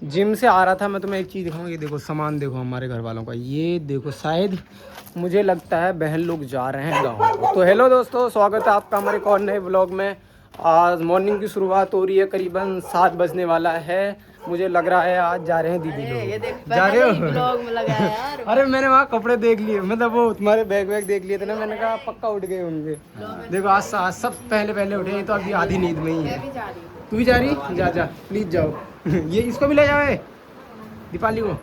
Gym से आ रहा था मैं, तुम्हें एक चीज़ दिखाऊँ। ये देखो सामान, देखो हमारे घर वालों का, ये देखो शायद मुझे लगता है बहन लोग जा रहे हैं गाँव। तो हेलो दोस्तों, स्वागत है आपका हमारे एक और नए ब्लॉग में। आज मॉर्निंग की शुरुआत हो रही है, करीबन 7 बजने वाला है। मुझे लग रहा है आज जा रहे हैं दीदी लोग। जा रहे हो? ब्लॉग में लगा यार। अरे मैंने वहाँ कपड़े देख लिए, मतलब वो तुम्हारे बैग वैग देख लिए थे ना, मैंने कहा पक्का उठ गए होंगे। देखो आज सब पहले उठे, तो अभी आधी नींद में ही है। तू भी जा रही? जा जा प्लीज जाओ। ये इसको भी ले जाओ दीपाली को।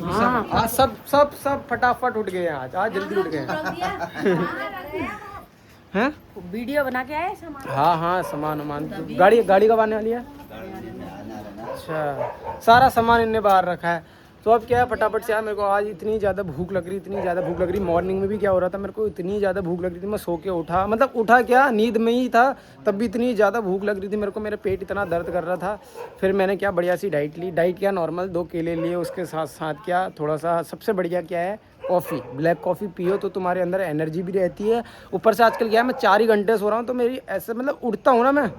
हाँ। आज सब फटाफट उठ गए। आज जल्दी उठ गए हैं। वीडियो बना के आए सामान। हाँ सामान गाड़ी कब आने वाली है? अच्छा, सारा सामान इनने बाहर रखा है। तो अब क्या है, फटाफट से यार मेरे को आज इतनी ज़्यादा भूख लग रही। मॉर्निंग में भी क्या हो रहा था, मेरे को इतनी ज़्यादा भूख लग रही थी, मैं सो के उठा, मतलब उठा क्या, नींद में ही था, तब भी इतनी ज़्यादा भूख लग रही थी मेरे को, मेरे पेट इतना दर्द कर रहा था। फिर मैंने क्या बढ़िया सी डाइट ली। डाइट क्या, नॉर्मल 2 केले लिए, उसके साथ साथ क्या थोड़ा सा सबसे बढ़िया क्या है, कॉफ़ी, ब्लैक कॉफ़ी पियो तो तुम्हारे अंदर एनर्जी भी रहती है। ऊपर से आजकल क्या है, मैं 4 ही घंटे सो रहा हूँ, तो मेरी ऐसे मतलब उठता हूँ ना मैं,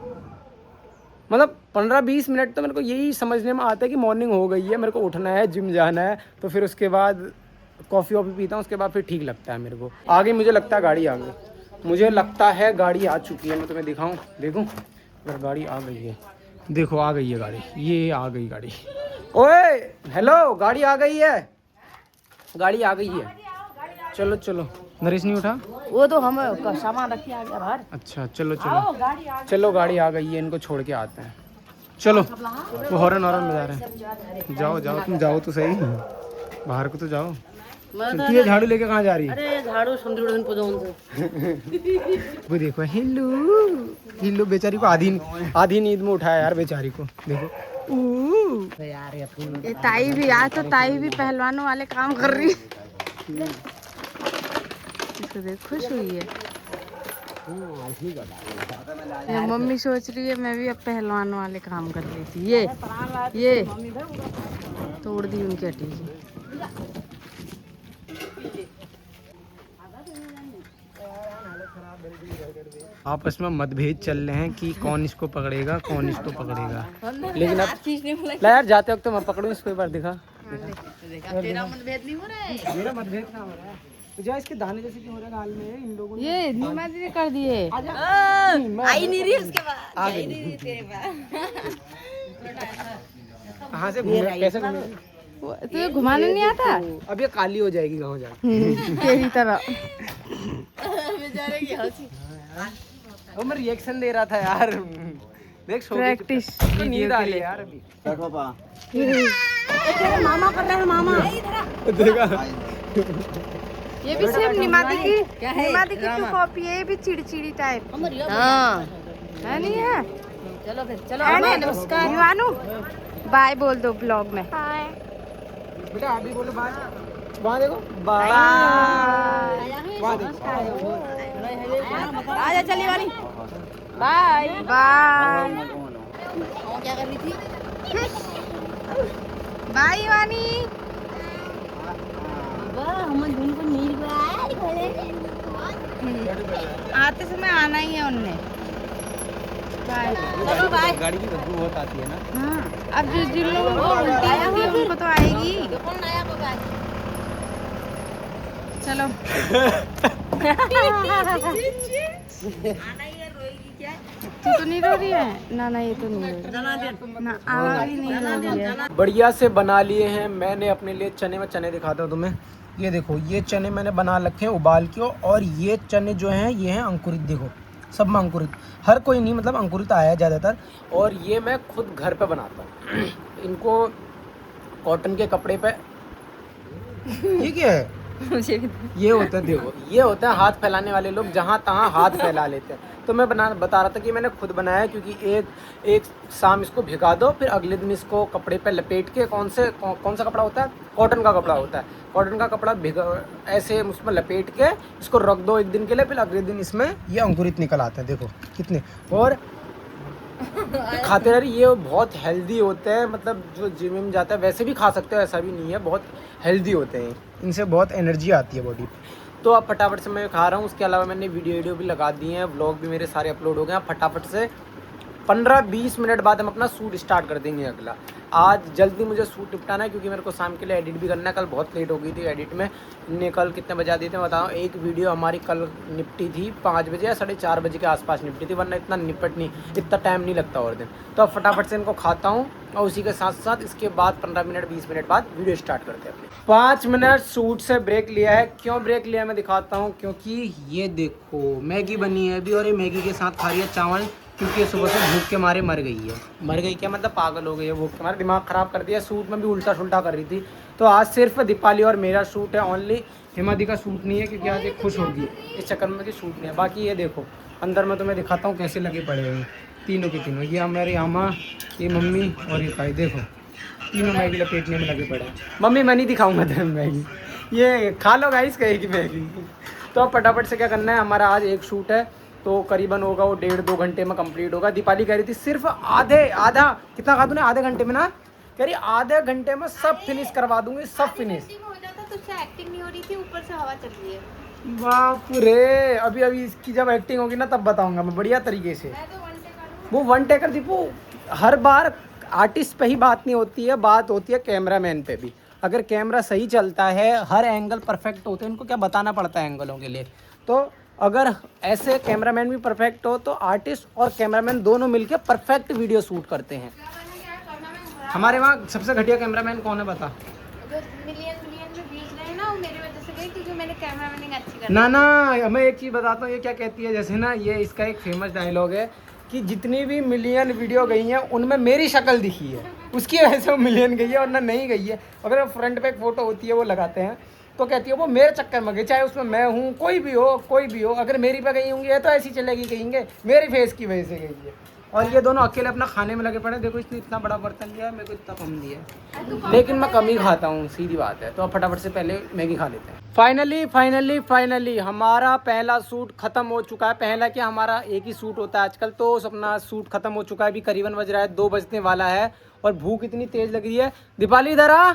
मतलब 15-20 मिनट तो मेरे को यही समझने में आता है कि मॉर्निंग हो गई है, मेरे को उठना है, जिम जाना है। तो फिर उसके बाद कॉफ़ी पीता हूँ, उसके बाद फिर ठीक लगता है मेरे को। आगे मुझे लगता है गाड़ी आ गई, मुझे लगता है गाड़ी आ चुकी है। मैं तुम्हें दिखाऊँ, देखूँ अगर गाड़ी आ गई है। देखो आ गई है गाड़ी, ये आ गई गाड़ी। ओए हेलो, गाड़ी आ गई है, गाड़ी आ गई है। चलो नरेश नहीं उठा? वो तो हम सामान रखे आ गया बाहर। अच्छा चलो गाड़ी आ गई है, इनको छोड़ के आते हैं। चलो, वो हॉर्न बजा रहे हैं। जाओ तुम जाओ तो सही, बाहर को तो जाओ। तू ये झाड़ू लेके कहाँ जा रही है? अरे झाड़ू सुंदर वो देखो हिल्लू बेचारी को आधी नींद में उठाया यार बेचारी को। देखो ये ताई भी आज तो ताई भी पहलवानों वाले काम कर रही है। इसको देख खुश हुई है। ये मम्मी सोच रही है मैं भी अब पहलवान वाले काम कर लेती। ये तोड़ दी उनकी हड्डी। आपस में मतभेद चल रहे हैं कि कौन इसको पकड़ेगा, लेकिन अब ला यार, जाते वक्त मैं पकड़ूं इसको, एक बार दिखा। तेरा मतभेद नहीं हो रहा है। मेरा मतभेद कहाँ हो रहा है? तो जा, इसके दाने जैसे क्यों हो रहे हैं गाल में इन लोगों ने? ये नीमा दीदी कर दिए। आई नहीं रही उसके बाद। आ गई। कहाँ से घूमे, कैसे घूमे? तुझे घुमाने नहीं आता? अब ये काली हो जाएगी गाँव जाके तेरी तरह। वो मैं रिएक्शन दे रहा था यार, देख प्रैक्टिस तो नींद आ रही है यार अभी। मामा कर रहे हैं मामा। देखा, ये भी सेम निमादी की कॉपी है, ये भी चिड़चिड़ी टाइप। हाँ है नहीं है? चलो फिर चलो। नमस्कार निवानू, बाय बोल दो ब्लॉग में। बेटा आप भी बोलो बाय। वहाँ देखो बाय। आजा चली वाली। Bye bye. क्या कर रही थी? बाय वानी। आते समय आना ही है उनने। बाय। चलो बाय। गाड़ी की बदबू बहुत आती है ना। हाँ, अब जिन लोगों को उल्टी आती है उनको तो आएगी। चलो। तू तो नहीं रो रही है? ना ये तो नहीं रो रही ना, आवाज़ ही नहीं रो रही है। बढ़िया से बना लिए हैं मैंने अपने लिए चने दिखाता हूँ तुम्हें। ये देखो, ये चने मैंने बना रखे हैं उबाल के, और ये चने जो हैं ये हैं अंकुरित। देखो सब में अंकुरित, हर कोई नहीं, मतलब अंकुरित आया है ज़्यादातर। और ये मैं खुद घर पे बनाता हूँ। इनको कॉटन के कपड़े पे ये क्या है? ये होता है, देखो ये होता है हाथ फैलाने वाले लोग, जहाँ तहाँ हाथ फैला लेते हैं। तो मैं बता रहा था कि मैंने खुद बनाया, क्योंकि एक शाम इसको भिगा दो, फिर अगले दिन इसको कपड़े पे लपेट के, कौन सा कपड़ा होता है? कॉटन का कपड़ा होता है। कॉटन का कपड़ा भिगा ऐसे उसमें लपेट के इसको रख दो 1 दिन के लिए, फिर अगले दिन इसमें ये अंकुरित निकल आते हैं। देखो कितने, और खाते रहे। ये बहुत हेल्दी होते हैं, मतलब जो जिम में जाता है वैसे भी खा सकते हो, ऐसा भी नहीं है, बहुत हेल्दी होते हैं, इनसे बहुत एनर्जी आती है बॉडी पे। तो अब फटाफट से मैं खा रहा हूँ। उसके अलावा मैंने वीडियो भी लगा दिए हैं, व्लॉग भी मेरे सारे अपलोड हो गए हैं। फटाफट से 15-20 मिनट बाद हम अपना शूट स्टार्ट कर देंगे अगला। आज जल्दी मुझे शूट निपटाना है क्योंकि मेरे को शाम के लिए एडिट भी करना है। कल बहुत लेट हो गई थी एडिट में। इनने कल कितने बजा दिए थे बताओ। एक वीडियो हमारी कल निपटी थी 5 बजे या 4:30 बजे के आसपास निपटी थी, वरना इतना टाइम नहीं लगता और दिन। तो अब फटाफट से इनको खाता हूँ और उसी के साथ साथ इसके बाद 15-20 मिनट बाद वीडियो स्टार्ट करते हैं अपनी। 5 मिनट शूट से ब्रेक लिया है। क्यों ब्रेक लिया मैं दिखाता हूँ। क्योंकि ये देखो मैगी बनी है अभी और ये मैगी के साथ खा रही है चावल, क्योंकि ये सुबह से भूख के मारे मर गई है। मर गई क्या मतलब पागल हो गई है, भूख के मारे दिमाग ख़राब कर दिया। शूट में भी उल्टा सुल्टा कर रही थी। तो आज सिर्फ दीपाली और मेरा शूट है ओनली। हिमादी का शूट नहीं है क्योंकि आज एक खुश होगी इस चक्कर में कि शूट नहीं है। बाकी ये देखो अंदर में तुम्हें दिखाता हूँ कैसे लगे पड़े हुए तीनों के तीनों। ये हमारी अम्मा, ये मम्मी और ये भाई, देखो तीनों मैगी लपेटने में लगे पड़े हैं। मम्मी मैं नहीं दिखाऊंगा तुम्हें मैगी, ये खा लो गाइस कहेगी मैगी। तो अब फटाफट से क्या करना है, हमारा आज एक शूट है तो करीबन होगा वो 1.5-2 घंटे में कंप्लीट होगा। दीपाली कह रही थी सिर्फ आधा कितना कहा तूने, आधे घंटे में ना, कह रही आधे घंटे में सब फिनिश करवा दूंगी, सब फिनिश। हो जाता तो क्या एक्टिंग नहीं हो रही थी, ऊपर से हवा चल रही है। बाप रे, अभी इसकी जब एक्टिंग होगी ना तब बताऊंगा मैं बढ़िया तरीके से। वो वन टेकर दीपू, हर बार आर्टिस्ट पे ही बात नहीं होती है, बात होती है कैमरामैन पे भी। अगर कैमरा सही चलता है, हर एंगल परफेक्ट होते हैं, इनको क्या बताना पड़ता है एंगलों के लिए। तो अगर ऐसे कैमरामैन भी परफेक्ट हो तो आर्टिस्ट और कैमरामैन दोनों मिलकर परफेक्ट वीडियो शूट करते हैं। हमारे वहाँ सबसे घटिया कैमरामैन कौन है बता। मिलियन में व्यूज रहे ना, वो मेरी वजह से गई क्योंकि मैंने कैमरामैनिंग अच्छी कर। ना मैं एक चीज़ बताता हूँ, ये क्या कहती है, जैसे ना ये इसका एक फेमस डायलॉग है कि जितनी भी मिलियन वीडियो गई हैं उनमें मेरी शक्ल दिखी है, उसकी वजह से वो मिलियन गई है और ना नहीं गई है। अगर फ्रंट पे एक फ़ोटो होती है वो लगाते हैं तो कहती है वो मेरे चक्कर में गई, चाहे उसमें मैं हूँ, कोई भी हो, अगर मेरी पे गई होंगी ये तो ऐसी चलेगी, कहेंगे मेरी फेस की वजह से गई है। और ये दोनों अकेले अपना खाने में लगे पड़े। देखो इसने इतना बड़ा बर्तन लिया है, मेरे को इतना कम दिया है, लेकिन मैं कम ही खाता हूँ, सीधी बात है। तो अब फटाफट से पहले मैगी खा लेते हैं। फाइनली हमारा पहला शूट खत्म हो चुका है। पहला क्या, हमारा एक ही शूट होता है आजकल, तो अपना शूट खत्म हो चुका है। अभी करीबन बज रहा है 2 बजने वाला है और भूख इतनी तेज़ लग रही है। दीपाली इधर आ।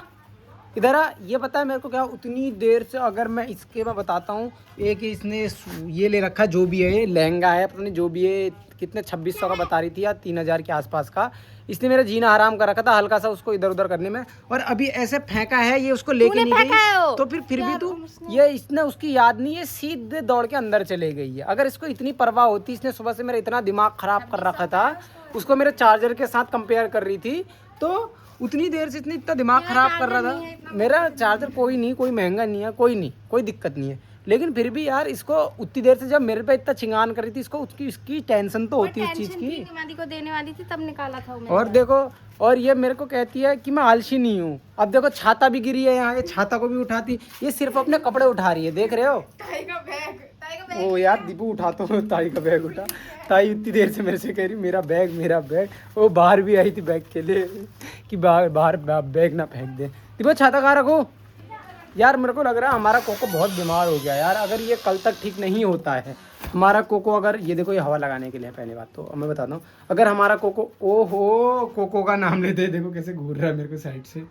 ये पता है मेरे को क्या, उतनी देर से अगर मैं बताता हूँ, एक इसने ये ले रखा जो भी है, लहंगा है पता नहीं जो भी है, कितने 2600 का बता रही थी या 3000 के आसपास का। इसने मेरा जीना हराम कर रखा था हल्का सा उसको इधर उधर करने में, और अभी ऐसे फेंका है ये, उसको लेके नहीं गई तो फिर भी तू ये, इसने उसकी याद नहीं है, सीधे दौड़ के अंदर चले गई है। अगर इसको इतनी परवाह होती, इसने सुबह से मेरा इतना दिमाग खराब कर रखा था, उसको मेरे चार्जर के साथ कंपेयर कर रही थी, तो उतनी देर से इतना दिमाग खराब कर रहा था। मेरा चार्जर कोई महंगा नहीं है, कोई दिक्कत नहीं है, लेकिन फिर भी यार इसको उतनी देर से जब मेरे पे इतना चिंगान कर रही थी, इसको उसकी टेंशन तो होती है उस चीज़ की। हिमादी को देने वाली थी तब निकाला था और देखो, और ये मेरे को कहती है कि मैं आलसी नहीं हूँ। अब देखो छाता भी गिरी है यहाँ, ये छाता को भी उठाती, ये सिर्फ अपने कपड़े उठा रही है, देख रहे हो। ओ यार दीपू उठाता हूँ, ताई का बैग उठा। ताई इतनी देर से मेरे से कह रही मेरा बैग। वो बाहर भी आई थी बैग के लिए कि बाहर बैग ना फेंक दे। दीपू छाता कहाँ रखो यार। मेरे को लग रहा है हमारा कोको बहुत बीमार हो गया यार। अगर ये कल तक ठीक नहीं होता है हमारा कोको, अगर ये देखो ये हवा लगाने के लिए, पहली बात तो मैं बताता हूँ, अगर हमारा कोको, ओहो कोको का नाम लेते हैं, देखो कैसे घूर रहा है मेरे को साइड से।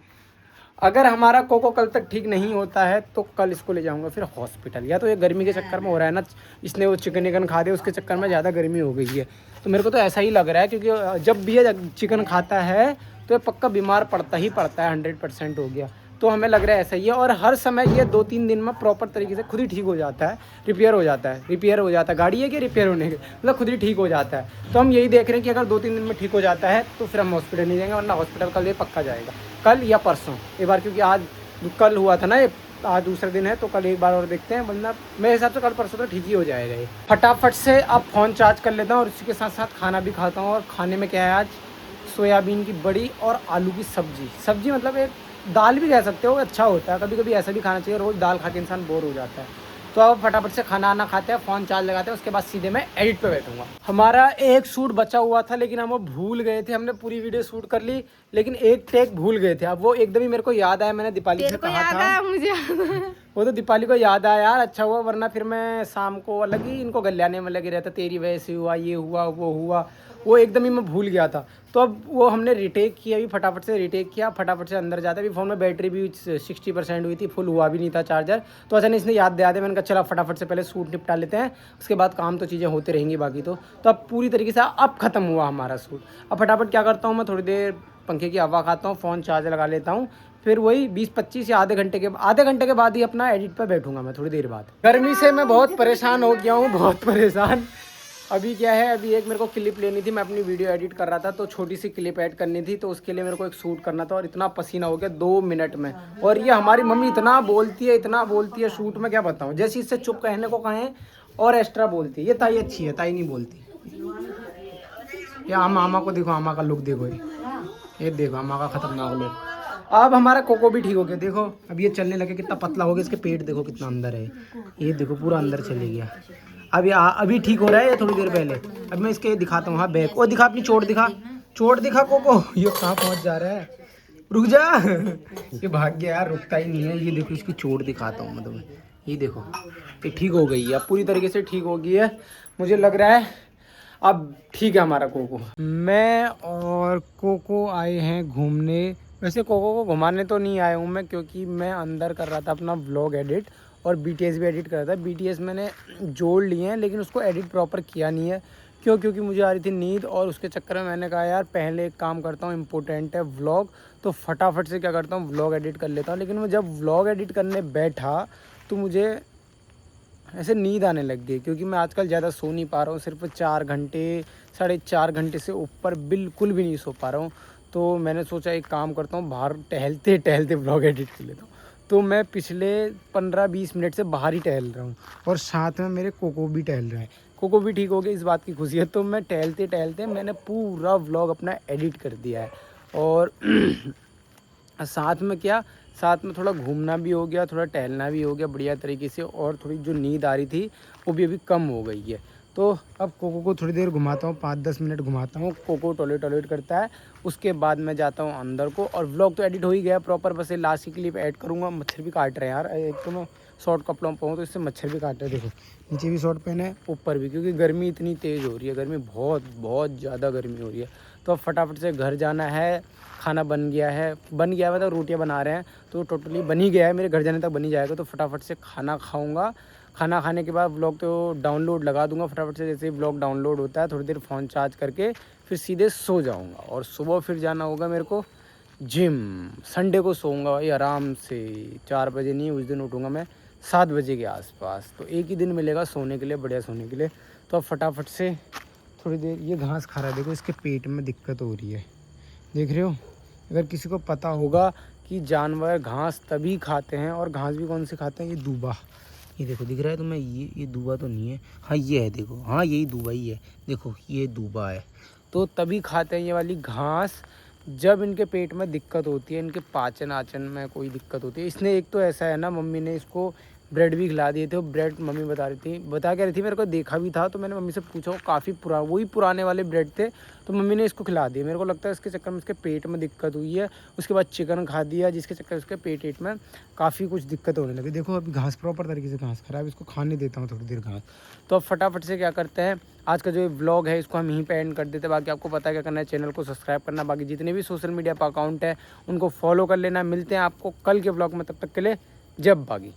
अगर हमारा कोको कल तक ठीक नहीं होता है तो कल इसको ले जाऊंगा फिर हॉस्पिटल। या तो ये गर्मी के चक्कर में हो रहा है ना, इसने वो चिकन खा दिया, उसके चक्कर में ज़्यादा गर्मी हो गई है। तो मेरे को तो ऐसा ही लग रहा है, क्योंकि जब भी ये चिकन खाता है तो ये पक्का बीमार पड़ता है, 100% हो गया। तो हमें लग रहा है ऐसा ही है। और हर समय ये 2-3 दिन में प्रॉपर तरीके से खुद ही ठीक हो जाता है, रिपेयर हो जाता है। गाड़ी है कि रिपेयर होने के मतलब खुद ही ठीक हो जाता है। तो हम यही देख रहे हैं कि अगर 2-3 दिन में ठीक हो जाता है तो फिर हम हॉस्पिटल नहीं जाएंगे, वरना हॉस्पिटल कल ये पक्का जाएगा, कल या परसों एक बार, क्योंकि आज कल हुआ था ना ये, आज दूसरा दिन है तो कल एक बार और देखते हैं, वरना मेरे हिसाब से कल परसों तो ठीक ही हो जाएगा ये। फटाफट से अब फ़ोन चार्ज कर लेता हूँ और इसी के साथ साथ खाना भी खाता हूँ। और खाने में क्या है आज, सोयाबीन की बड़ी और आलू की सब्जी मतलब एक दाल भी कह सकते हो, अच्छा होता है। कभी कभी ऐसा भी खाना चाहिए, रोज़ दाल खा के इंसान बोर हो जाता है। तो अब फटाफट से खाना आना खाते हैं, फ़ोन चार्ज लगाते हैं, उसके बाद सीधे मैं एडिट पे बैठूंगा। हमारा एक शूट बचा हुआ था लेकिन हम वो भूल गए थे। हमने पूरी वीडियो शूट कर ली लेकिन एक टेक भूल गए थे। अब वो एकदम ही मेरे को याद आया, मैंने दीपाली से कहा था, मुझे वो तो दीपाली को याद आया यार, अच्छा हुआ, वरना फिर मैं शाम को अलग ही इनको गल्याने में लगे रहता, तेरी वजह से हुआ, ये हुआ वो हुआ। वो एकदम ही मैं भूल गया था। तो अब वो हमने रिटेक किया, अभी फटाफट से रिटेक किया, फटाफट से अंदर जाते। अभी फ़ोन में बैटरी भी 60% हुई थी, फुल हुआ भी नहीं था चार्जर। तो अचानक इसने याद दिया दे, मैंने कहा चला फटाफट से पहले सूट निपटा लेते हैं, उसके बाद काम तो चीज़ें होती रहेंगी बाकी। तो अब पूरी तरीके से अब ख़त्म हुआ हमारा सूट। अब फटाफट क्या करता हूँ मैं, थोड़ी देर पंखे की हवा खाता हूँ, फ़ोन चार्ज लगा लेता हूँ, फिर वही 20-25 या आधे घंटे के बाद ही अपना एडिट पर बैठूंगा मैं थोड़ी देर बाद। गर्मी से मैं बहुत परेशान हो गया हूँ, बहुत परेशान। अभी क्या है, अभी एक मेरे को क्लिप लेनी थी, मैं अपनी वीडियो एडिट कर रहा था तो छोटी सी क्लिप ऐड करनी थी, तो उसके लिए मेरे को एक शूट करना था और इतना पसीना हो गया 2 मिनट में। और ये हमारी मम्मी इतना बोलती है शूट में, क्या बताऊँ। जैसे इससे चुप कहने को कहें और एक्स्ट्रा बोलती है। ये ताई अच्छी है, ताई नहीं बोलती। ये मामा को देखो, मामा का लुक देखो, ये देखो मामा का खतरनाक लुक। अब हमारा कोको भी ठीक हो गया, देखो अब ये चलने लगे, कितना पतला हो गया, इसके पेट देखो कितना अंदर है, ये देखो पूरा अंदर चले गया। अभी ठीक हो रहा है ये थोड़ी देर पहले। अब मैं इसके दिखाता हूँ, हाँ बैक, और दिखा अपनी चोट दिखा कोको। ये कहाँ पहुँच जा रहा है, रुक जा। ये भाग गया यार, रुकता ही नहीं है। ये देखो इसकी चोट दिखाता हूँ, मतलब ये देखो, ये ठीक हो गई है, अब पूरी तरीके से ठीक हो गई है। मुझे लग रहा है अब ठीक है हमारा कोको। मैं और कोको आए हैं घूमने। वैसे कोको को घुमाने तो नहीं आया हूँ मैं, क्योंकि मैं अंदर कर रहा था अपना व्लॉग एडिट और BTS भी एडिट कर रहा था। BTS मैंने जोड़ लिए हैं लेकिन उसको एडिट प्रॉपर किया नहीं है। क्यों? क्योंकि मुझे आ रही थी नींद और उसके चक्कर में मैंने कहा यार पहले एक काम करता हूँ, इम्पोर्टेंट है व्लॉग, तो फटाफट से क्या करता हूँ व्लॉग एडिट कर लेता हूँ। लेकिन मैं जब व्लॉग एडिट करने बैठा तो मुझे ऐसे नींद आने लग गई, क्योंकि मैं आजकल ज़्यादा सो नहीं पा रहा हूँ। सिर्फ 4 घंटे 4.5 घंटे से ऊपर बिल्कुल भी नहीं सो पा रहा हूँ। तो मैंने सोचा एक काम करता हूँ, बाहर टहलते व्लॉग एडिट कर लेता हूँ। तो मैं पिछले 15-20 मिनट से बाहर ही टहल रहा हूँ और साथ में मेरे कोको भी टहल रहा है। कोको भी ठीक हो गया, इस बात की खुशी है। तो मैं टहलते मैंने पूरा व्लॉग अपना एडिट कर दिया है। और साथ में थोड़ा घूमना भी हो गया, थोड़ा टहलना भी हो गया बढ़िया तरीके से, और थोड़ी जो नींद आ रही थी वो भी अभी कम हो गई है। तो अब कोको को थोड़ी देर घुमाता हूँ, 5-10 मिनट घुमाता हूँ। कोको टॉयलेट करता है, उसके बाद मैं जाता हूँ अंदर को। और व्लॉग तो एडिट हो ही गया प्रॉपर, बस ये लास्ट की क्लिप ऐड करूँगा। मच्छर भी काट रहे हैं यार, एक तो मैं शॉर्ट कपड़ों में पाऊँ तो इससे मच्छर भी काट रहे हैं। देखो नीचे भी शॉर्ट पहने, ऊपर भी, क्योंकि गर्मी इतनी तेज़ हो रही है, गर्मी बहुत ज़्यादा गर्मी हो रही है। तो अब फटाफट से घर जाना है। खाना बन गया मतलब रोटियां बना रहे हैं, तो टोटली बन ही गया है, मेरे घर जाने तक बन ही जाएगा। तो फटाफट से खाना खाऊंगा। खाना खाने के बाद व्लॉग तो डाउनलोड लगा दूंगा फटाफट से। जैसे ही व्लॉग डाउनलोड होता है थोड़ी देर फ़ोन चार्ज करके फिर सीधे सो जाऊंगा। और सुबह फिर जाना होगा मेरे को जिम। संडे को सोऊंगा भाई आराम से, 4 बजे नहीं, उस दिन उठूँगा मैं 7 बजे के आसपास। तो एक ही दिन मिलेगा सोने के लिए, बढ़िया सोने के लिए। तो अब फटाफट से थोड़ी देर, ये घास खा रहा है, देखो इसके पेट में दिक्कत हो रही है, देख रहे हो। अगर किसी को पता होगा कि जानवर घास तभी खाते हैं, और घास भी कौन से खाते हैं, ये दूबा, ये देखो दिख रहा है तुम्हें, ये दूबा तो नहीं है, हाँ ये है, देखो हाँ यही दूबा ही है, देखो ये दूबा है। तो तभी खाते हैं ये वाली घास जब इनके पेट में दिक्कत होती है, इनके पाचन आचन में कोई दिक्कत होती है। इसने एक तो ऐसा है ना, मम्मी ने इसको ब्रेड भी खिला दिए थे। ब्रेड मम्मी बता कह रही थी, मेरे को देखा भी था, तो मैंने मम्मी से पूछा, वो काफ़ी वही पुराने वाले ब्रेड थे, तो मम्मी ने इसको खिला दिए। मेरे को लगता है इसके चक्कर में इसके पेट में दिक्कत हुई है। उसके बाद चिकन खा दिया, जिसके चक्कर में उसके पेट में काफ़ी कुछ दिक्कत होने लगी। देखो अभी घास प्रॉपर तरीके से घास खा, इसको खाने देता हूँ थोड़ी देर घास। तो अब फटाफट से क्या करते हैं, आज का जो व्लॉग है इसको हम यहीं पे एंड कर देते हैं। बाकी आपको पता है क्या करना है, चैनल को सब्सक्राइब करना, बाकी जितने भी सोशल मीडिया पर अकाउंट है उनको फॉलो कर लेना। मिलते हैं आपको कल के व्लॉग में, तब तक के लिए जब बागी।